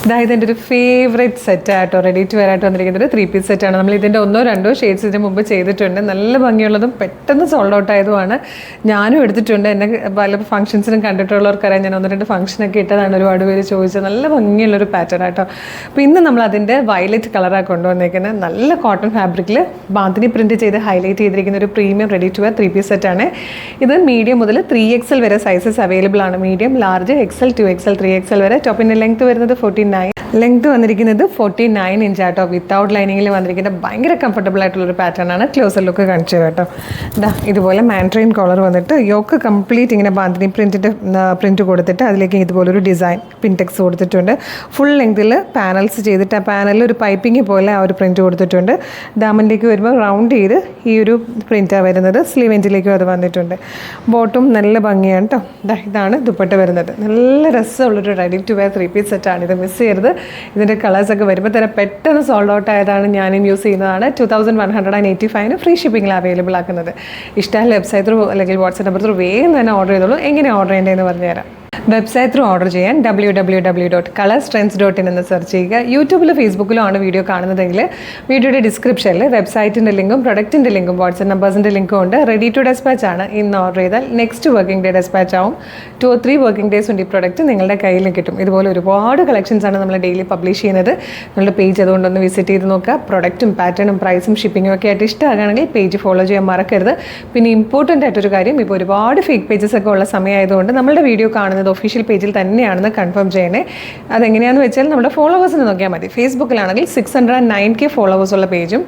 ഇതായത് എൻ്റെ ഒരു ഫേവറേറ്റ് സെറ്റായിട്ടോ റെഡി ടു വെയർ ആയിട്ട് വന്നിരിക്കുന്നത് 3-piece സെറ്റാണ്. നമ്മൾ ഇതിൻ്റെ 1-2 ഷെയ്ഡ്സ് ഇതിന് മുമ്പ് ചെയ്തിട്ടുണ്ട്. നല്ല ഭംഗിയുള്ളതും പെട്ടെന്ന് സോൾഡ് ഔട്ട് ആയതുമാണ്. ഞാനും എടുത്തിട്ടുണ്ട്. എന്നെ പല ഫംഗ്ഷൻസിനും കണ്ടിട്ടുള്ളവർക്കറിയാം. ഞാൻ 1-2 ഫംഗ്ഷനൊക്കെ ഇട്ടതാണ്. ഒരുപാട് പേര് ചോദിച്ചത്. നല്ല ഭംഗിയുള്ളൊരു പാറ്റേൺ ആട്ടോ. അപ്പോൾ ഇന്ന് നമ്മൾ അതിൻ്റെ വയലറ്റ് കളറാണ് കൊണ്ടുവന്നേക്കുന്നത്. നല്ല കോട്ടൺ ഫാബ്രിക്കിൽ ബാന്തിനി പ്രിൻറ്റ് ചെയ്ത് ഹൈലൈറ്റ് ചെയ്തിരിക്കുന്ന ഒരു premium ready to wear 3-piece സെറ്റാണ്. ഇത് മീഡിയം മുതൽ 3XL വരെ സൈസസ് അവൈലബിൾ ആണ്. Medium, large, XL, 2XL, 3XL വരെ. ടോപ്പിൻ്റെ ലെങ്ത് വരുന്നത് 49, ലെങ്ത് വന്നിരിക്കുന്നത് 49 ഇഞ്ച് ആട്ടോ. വിത്തൗട്ട് ലൈനിങ്ങിൽ വന്നിരിക്കുന്ന ഭയങ്കര കംഫർട്ടബിൾ ആയിട്ടുള്ളൊരു പാറ്റേൺ ആണ്. ക്ലോസർ ലുക്ക് കാണിച്ചു കേട്ടോ. ഇതുപോലെ മാൻഡ്രിൻ കോളർ വന്നിട്ട് യോക്ക് കംപ്ലീറ്റ് ഇങ്ങനെ ബാന്തിനി പ്രിൻറ്റ് കൊടുത്തിട്ട് അതിലേക്ക് ഇതുപോലൊരു ഡിസൈൻ പിൻടെക്സ് കൊടുത്തിട്ടുണ്ട്. ഫുൾ ലെങ്തിൽ പാനൽസ് ചെയ്തിട്ട് ആ പാനലിൽ ഒരു പൈപ്പിംഗ് പോലെ ആ ഒരു പ്രിൻറ്റ് കൊടുത്തിട്ടുണ്ട്. ദാമനിലേക്ക് വരുമ്പോൾ റൗണ്ട് ചെയ്ത് ഈ ഒരു പ്രിൻറ്റാണ് വരുന്നത്. സ്ലീവ് എൻഡിലേക്കും അത് വന്നിട്ടുണ്ട്. ബോട്ടും നല്ല ഭംഗിയാണ് കേട്ടോ. ഇതാണ് ദുപ്പട്ട വരുന്നത്. നല്ല രസമുള്ളൊരു റെഡി ടു വെയർ 3-piece സെറ്റാണ്. ഇത് മിസ് ചെയ്യരുത്. ഇതിൻ്റെ കളേഴ്സൊക്കെ വരുമ്പോൾ തന്നെ പെട്ടെന്ന് സോൾഡ് ഔട്ട് ആയതാണ്. ഞാനും യൂസ് ചെയ്യുന്നതാണ്. 2185 ഫ്രീ ഷിപ്പിങ്ങിൽ അവൈലബിൾ ആക്കുന്നത്. ഇഷ്ടമായ വെബ്സൈറ്റ് ത്രൂ അല്ലെങ്കിൽ വാട്സ്ആപ്പ് നമ്പർ ത്രൂ വേഗം തന്നെ ഓർഡർ ചെയ്തോളൂ. എങ്ങനെ ഓർഡർ ചെയ്യേണ്ടതെന്ന് പറഞ്ഞുതരാം. വെബ്സൈറ്റ് ത്രൂ ഓർഡർ ചെയ്യാൻ www.colorstrends.in എന്ന് സെർച്ച് ചെയ്യുക. യൂട്യൂബിലും ഫേസ്ബുക്കിലും ആണ് വീഡിയോ കാണുന്നതെങ്കിൽ വീഡിയോയുടെ ഡിസ്ക്രിപ്ഷനിൽ വെബ്സൈറ്റിൻ്റെ ലിങ്കും പ്രൊഡക്റ്റിൻ്റെ ലിങ്കും വാട്സ്ആപ്പ് നമ്പേഴ്സിൻ്റെ ലിങ്കും ഉണ്ട്. റെഡി ടു ഡെസ്പാച്ച് ആണ്. ഇന്ന് ഓർഡർ ചെയ്താൽ നെക്സ്റ്റ് വർക്കിംഗ് ഡേ ഡെസ്പാച്ച് ആവും. 2 or 3 വർക്കിംഗ് ഡേയ്സ് കൊണ്ട് ഈ പ്രൊഡക്റ്റ് നിങ്ങളുടെ കയ്യിൽ കിട്ടും. ഇതുപോലെ ഒരുപാട് കളക്ഷൻസ് ആണ് നമ്മൾ ഡെയിലി പബ്ലിഷ് ചെയ്യുന്നത്. നിങ്ങളുടെ പേജ് അതുകൊണ്ടൊന്ന് വിസിറ്റ് ചെയ്ത് നോക്കുക. പ്രൊഡക്റ്റും പാറ്റേണും പ്രൈസും ഷിപ്പിങ്ങും ഒക്കെ ആയിട്ട് ഇഷ്ടമാകുകയാണെങ്കിൽ പേജ് ഫോളോ ചെയ്യാൻ മറക്കരുത്. പിന്നെ ഇമ്പോർട്ടൻ്റ് ആയിട്ടൊരു കാര്യം, ഇപ്പോൾ ഒരുപാട് ഫേക്ക് പേജസ് ഒക്കെ ഉള്ള സമയമായതുകൊണ്ട് നമ്മളുടെ വീഡിയോ കാണുന്നത് ഒഫീഷ്യൽ പേജിൽ തന്നെയാണെന്ന് കൺഫേം ചെയ്യണേ. അതെങ്ങനെയാണെന്ന് വെച്ചാൽ നമ്മുടെ ഫോളോവേഴ്സിന് നോക്കിയാൽ മതി. ഫേസ്ബുക്കിലാണെങ്കിൽ 609K ഫോളോവേഴ്സ് ഉള്ള പേജും,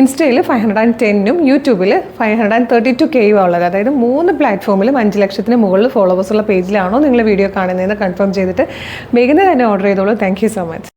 ഇൻസ്റ്റയിൽ 510ഉം, യൂട്യൂബിൽ 532K ഉള്ളത്. അതായത് 3 പ്ലാറ്റ്ഫോമിലും 5 ലക്ഷത്തിന് മുകളിൽ ഫോളോവേഴ്സ് ഉള്ള പേജിലാണോ നിങ്ങൾ വീഡിയോ കാണുന്നതെന്ന് കൺഫേം ചെയ്തിട്ട് വേഗം തന്നെ ഓർഡർ ചെയ്തോളൂ. Thank you so much.